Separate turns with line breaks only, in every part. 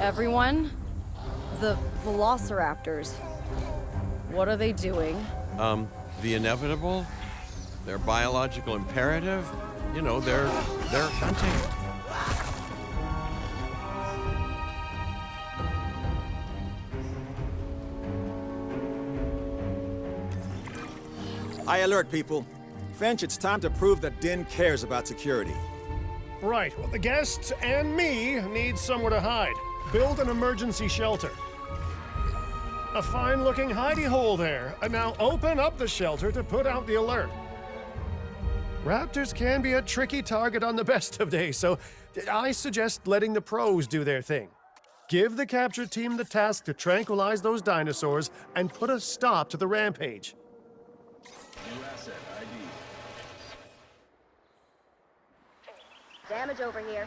Everyone, the velociraptors. What are they doing?
The inevitable, their biological imperative, you know, they're hunting.
High alert, people. Finch, it's time to prove that Din cares about security.
Right, well, the guests and me need somewhere to hide. Build an emergency shelter. A fine-looking hidey hole there. And now open up the shelter to put out the alert. Raptors can be a tricky target on the best of days, so I suggest letting the pros do their thing. Give the capture team the task to tranquilize those dinosaurs and put a stop to the rampage.
Damage over here.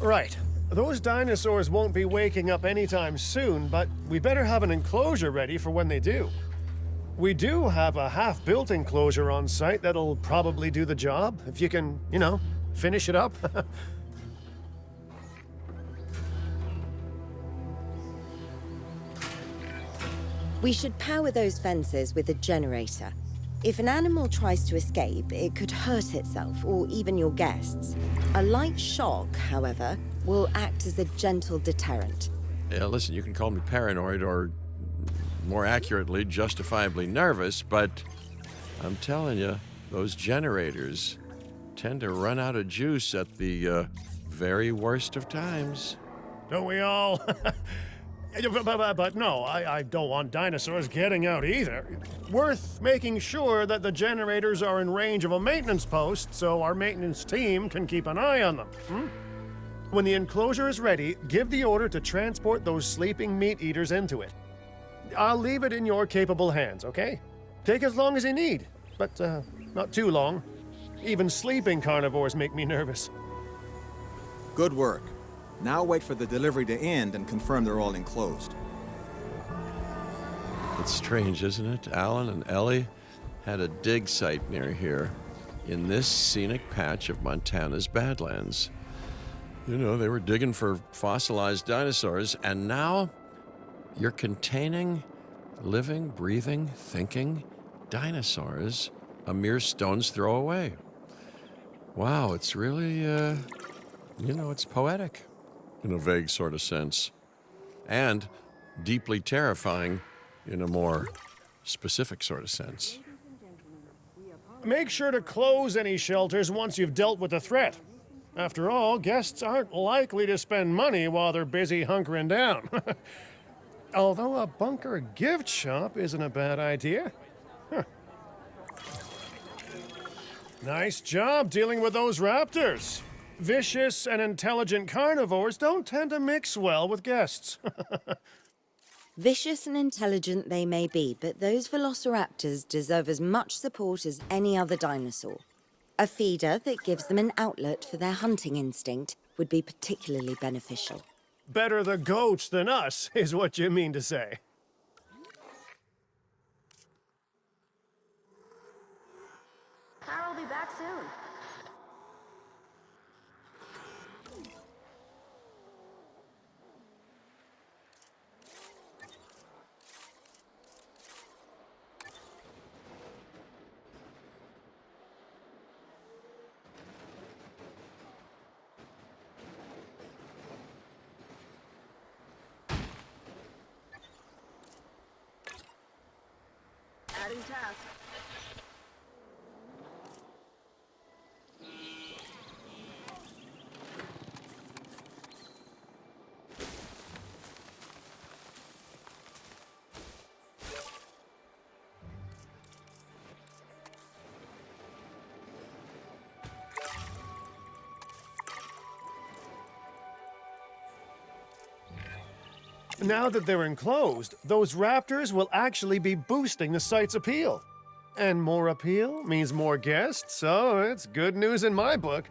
Right. Those dinosaurs won't be waking up anytime soon, but we better have an enclosure ready for when they do. We do have a half-built enclosure on site that'll probably do the job, if you can, you know, finish it up.
We should power those fences with a generator. If an animal tries to escape, it could hurt itself or even your guests. A light shock, however, will act as a gentle deterrent.
Yeah, listen, you can call me paranoid or, more accurately, justifiably nervous, but I'm telling you, those generators tend to run out of juice at the very worst of times.
Don't we all? But no, I don't want dinosaurs getting out either. Worth making sure that the generators are in range of a maintenance post so our maintenance team can keep an eye on them. When the enclosure is ready, give the order to transport those sleeping meat eaters into it. I'll leave it in your capable hands, okay? Take as long as you need, but not too long. Even sleeping carnivores make me nervous.
Good work. Now wait for the delivery to end and confirm they're all enclosed.
It's strange, isn't it? Alan and Ellie had a dig site near here in this scenic patch of Montana's Badlands. You know, they were digging for fossilized dinosaurs, and now you're containing living, breathing, thinking dinosaurs a mere stone's throw away. Wow, it's really, it's poetic in a vague sort of sense, and deeply terrifying in a more specific sort of sense.
Make sure to close any shelters once you've dealt with the threat. After all, guests aren't likely to spend money while they're busy hunkering down. Although a bunker gift shop isn't a bad idea. Huh. Nice job dealing with those raptors. Vicious and intelligent carnivores don't tend to mix well with guests.
Vicious and intelligent they may be, but those velociraptors deserve as much support as any other dinosaur. A feeder that gives them an outlet for their hunting instinct would be particularly beneficial.
Better the goats than us, is what you mean to say.
Carl will be back soon. Adding task.
Now that they're enclosed, those raptors will actually be boosting the site's appeal. And more appeal means more guests, so it's good news in my book.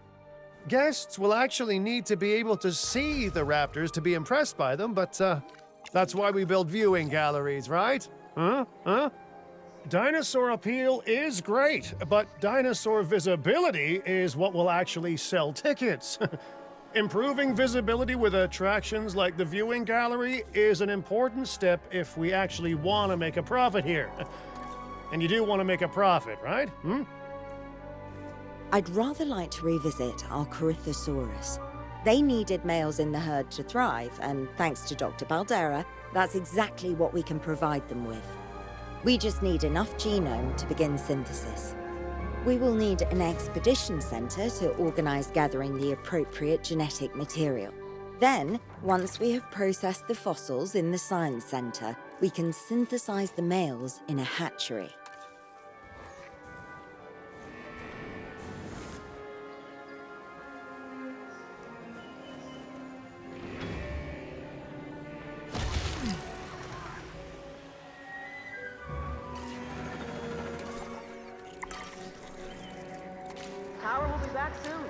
Guests will actually need to be able to see the raptors to be impressed by them, but that's why we build viewing galleries, right? Huh? Dinosaur appeal is great, but dinosaur visibility is what will actually sell tickets. Improving visibility with attractions like the viewing gallery is an important step if we actually want to make a profit here. And you do want to make a profit, right?
I'd rather like to revisit our Corythosaurus. They needed males in the herd to thrive, and thanks to Dr. Baldera, that's exactly what we can provide them with. We just need enough genome to begin synthesis. We will need an expedition center to organize gathering the appropriate genetic material. Then, once we have processed the fossils in the science center, we can synthesize the males in a hatchery.
Power will be back soon.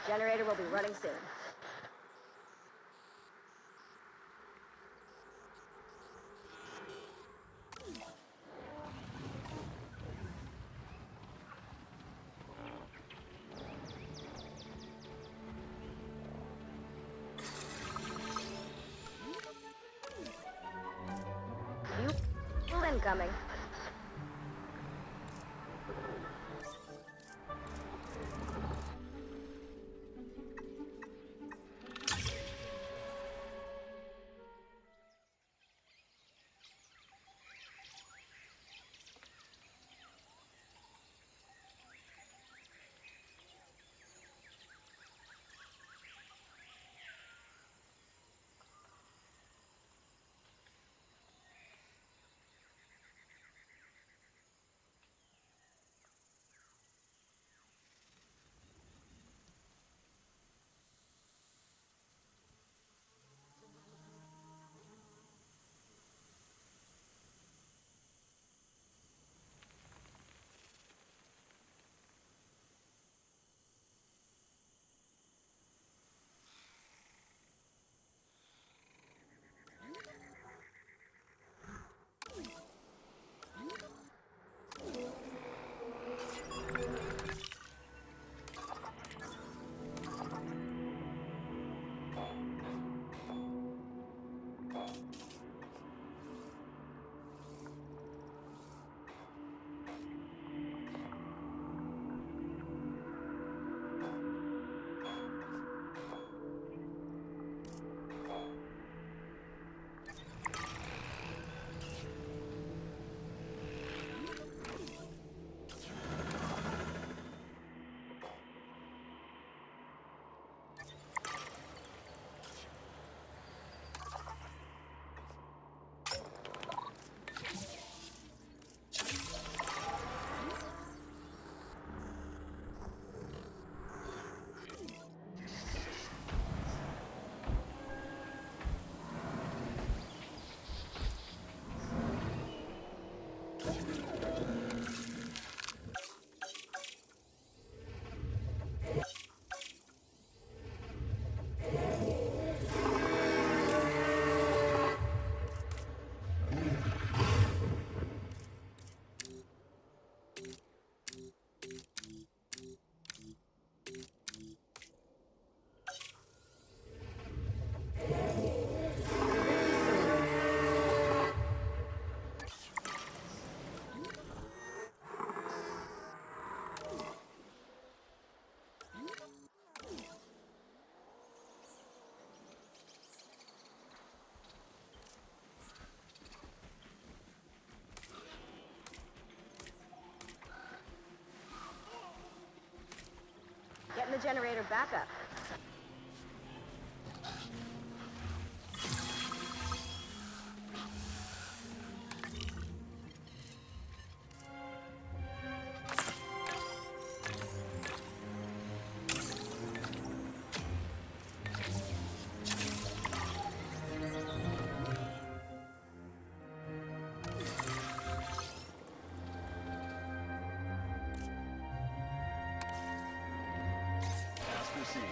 Generator will be running soon. incoming. Getting the generator back up.
Task received.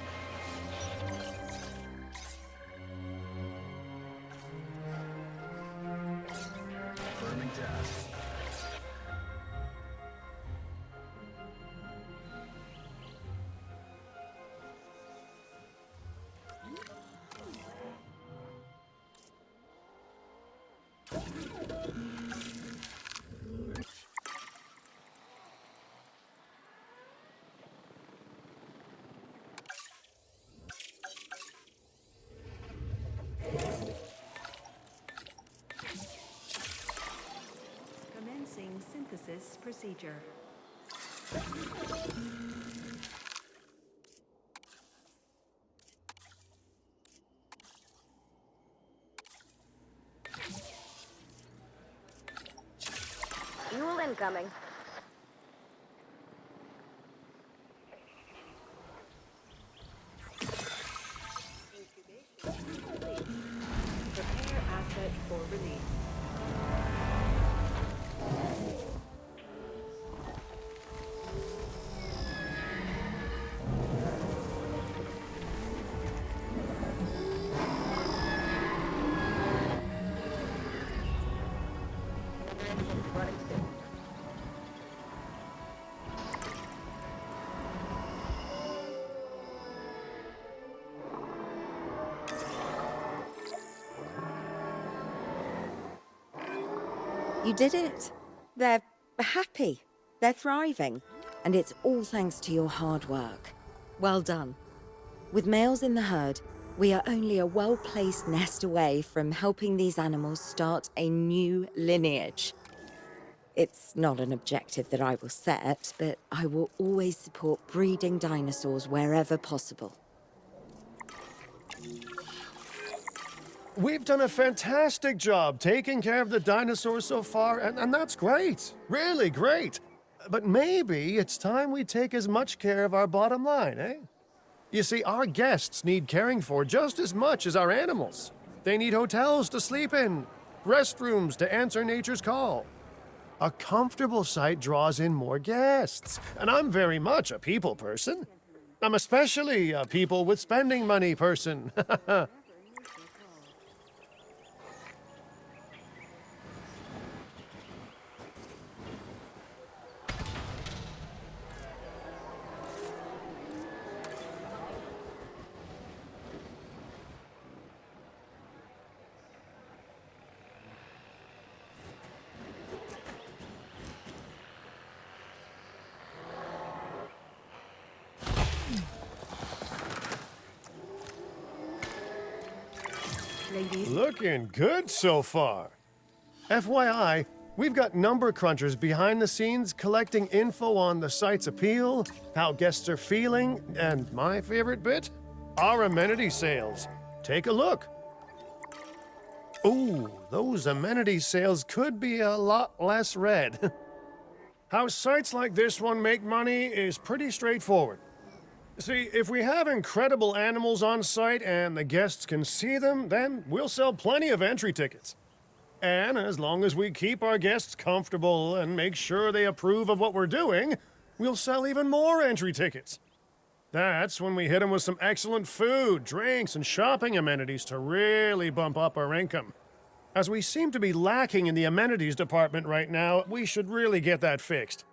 Confirming task.
Commencing synthesis procedure.
Fuel incoming.
Prepare asset for release.
Running soon.
You did it. They're happy. They're thriving. And it's all thanks to your hard work. Well done. With males in the herd, we are only a well-placed nest away from helping these animals start a new lineage. It's not an objective that I will set, but I will always support breeding dinosaurs wherever possible.
We've done a fantastic job taking care of the dinosaurs so far, and that's great. Really great. But maybe it's time we take as much care of our bottom line, eh? You see, our guests need caring for just as much as our animals. They need hotels to sleep in, restrooms to answer nature's call. A comfortable site draws in more guests, and I'm very much a people person. I'm especially a people with spending money person.
Ladies,
Looking good so far. FYI, we've got number crunchers behind the scenes collecting info on the site's appeal, how guests are feeling, and my favorite bit, our amenity sales. Take a look. Ooh, those amenity sales could be a lot less red. How sites like this one make money is pretty straightforward. See, if we have incredible animals on site and the guests can see them, then we'll sell plenty of entry tickets. And as long as we keep our guests comfortable and make sure they approve of what we're doing, we'll sell even more entry tickets. That's when we hit them with some excellent food, drinks, and shopping amenities to really bump up our income. As we seem to be lacking in the amenities department right now, we should really get that fixed.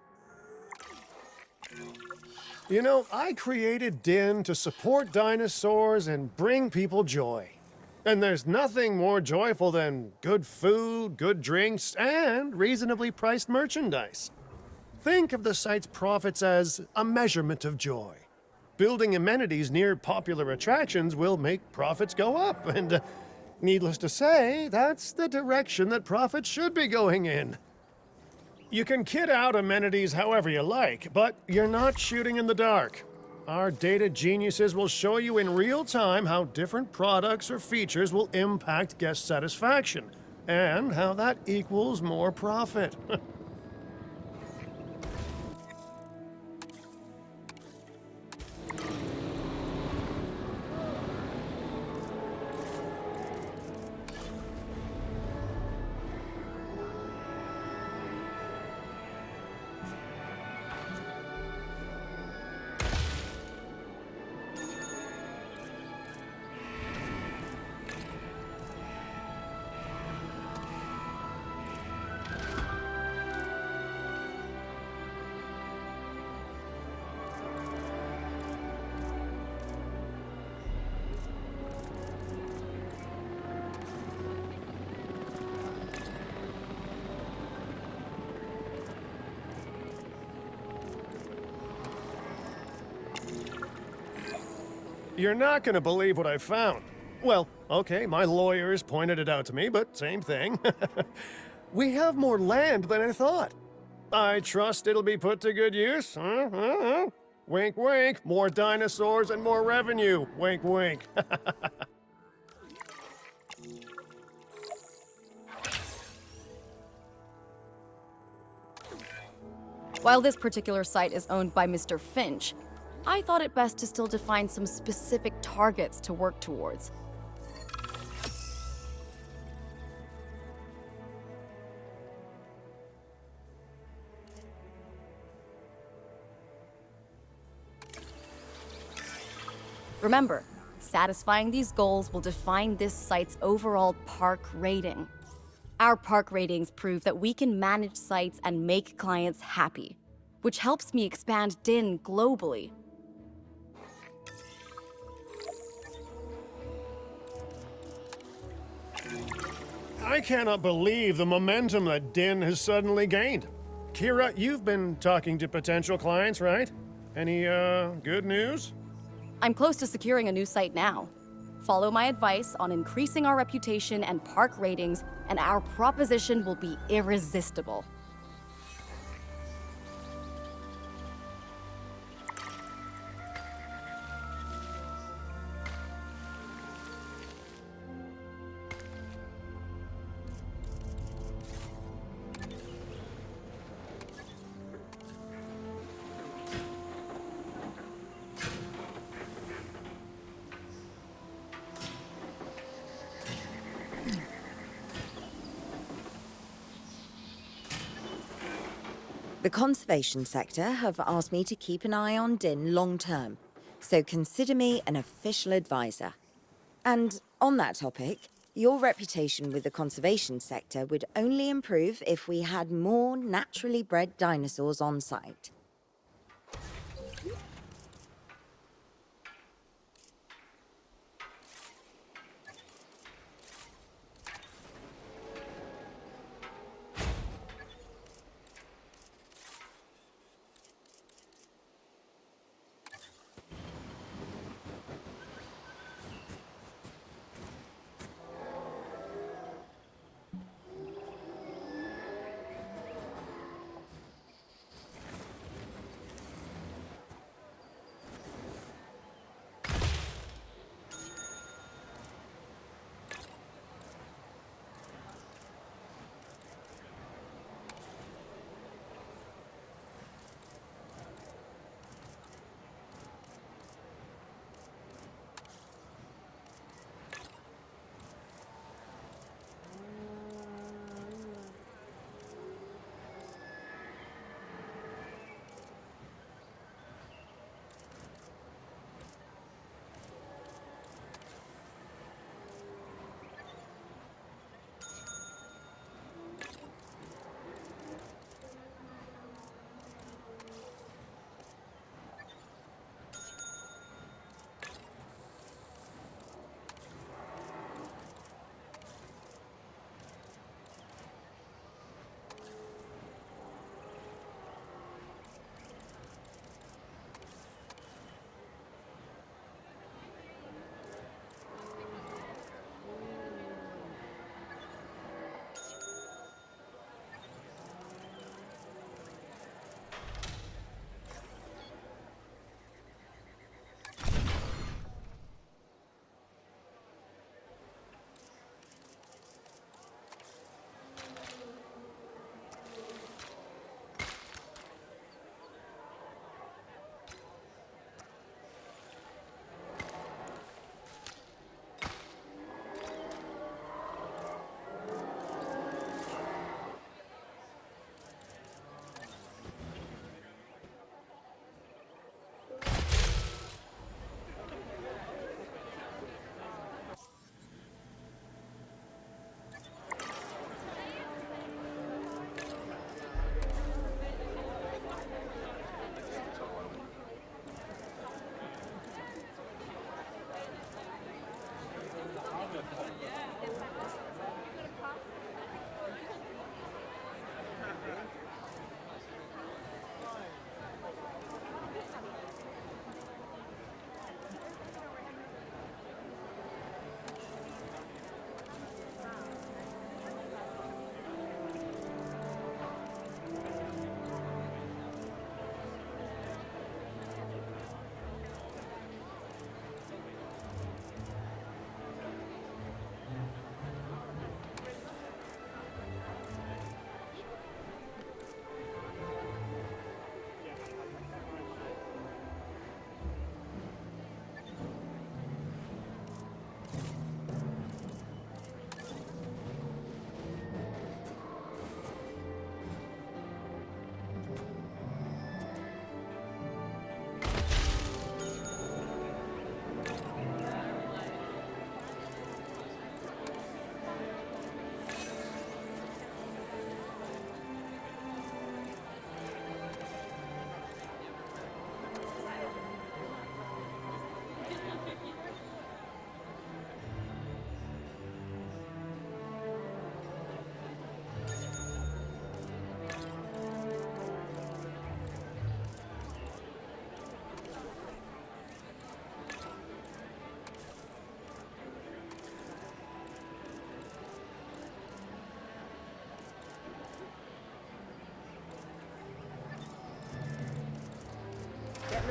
You know, I created DIN to support dinosaurs and bring people joy. And there's nothing more joyful than good food, good drinks, and reasonably priced merchandise. Think of the site's profits as a measurement of joy. Building amenities near popular attractions will make profits go up, and needless to say, that's the direction that profits should be going in. You can kit out amenities however you like, but you're not shooting in the dark. Our data geniuses will show you in real time how different products or features will impact guest satisfaction, and how that equals more profit. You're not gonna believe what I found. Well, okay, my lawyers pointed it out to me, but same thing. We have more land than I thought. I trust it'll be put to good use. Wink, wink. More dinosaurs and more revenue. Wink, wink.
While this particular site is owned by Mr. Finch, I thought it best to still define some specific targets to work towards. Remember, satisfying these goals will define this site's overall park rating. Our park ratings prove that we can manage sites and make clients happy, which helps me expand DIN globally.
I cannot believe the momentum that Din has suddenly gained. Kira, you've been talking to potential clients, right? Any, good news?
I'm close to securing a new site now. Follow my advice on increasing our reputation and park ratings, and our proposition will be irresistible.
The conservation sector have asked me to keep an eye on Din long term, so consider me an official advisor. And on that topic, your reputation with the conservation sector would only improve if we had more naturally bred dinosaurs on site.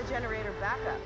generator backup.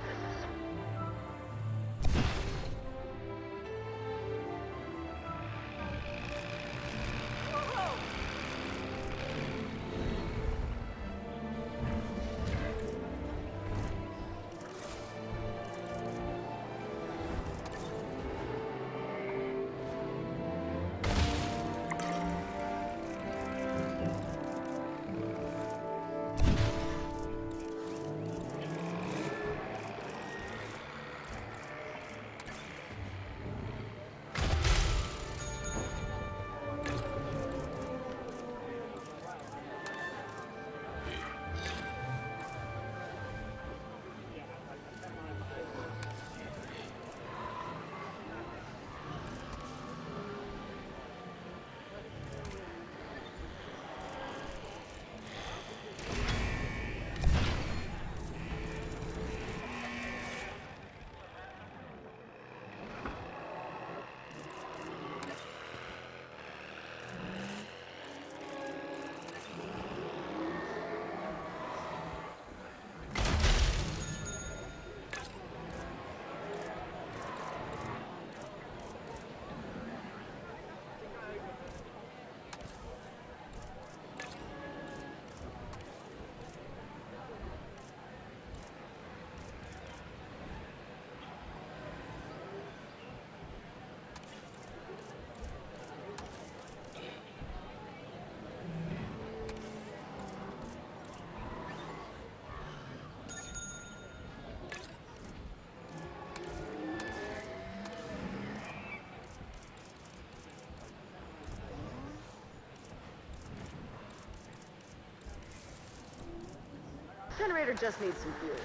Generator just needs some fuel.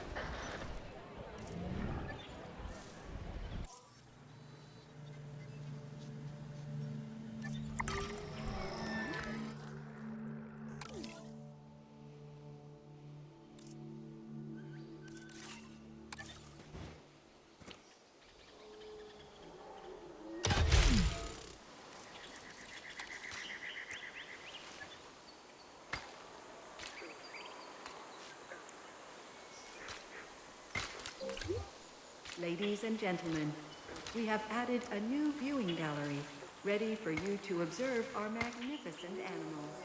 Ladies and gentlemen, we have added a new viewing gallery, ready for you to observe our magnificent animals.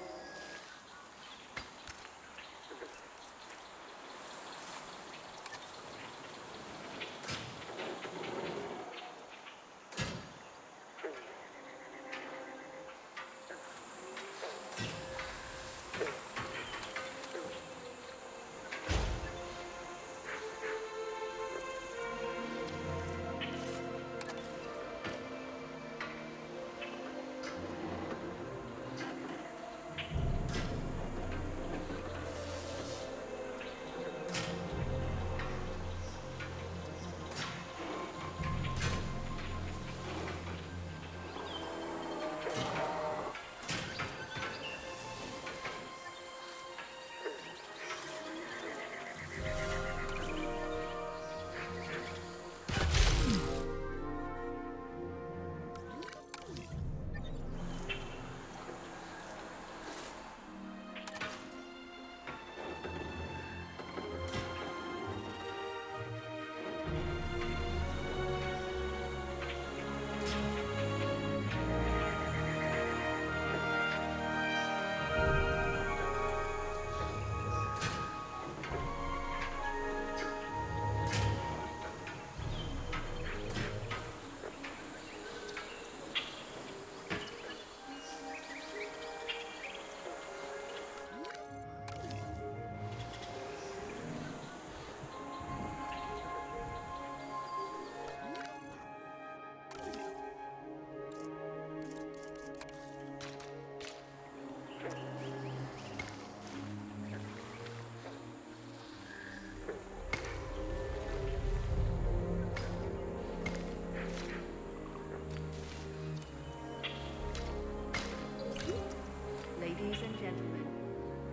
Ladies and gentlemen,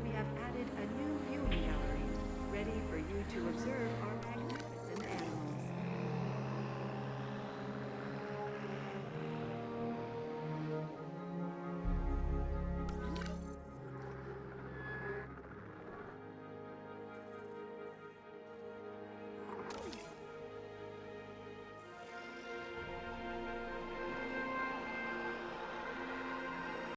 we have added a new viewing gallery, ready for you to observe our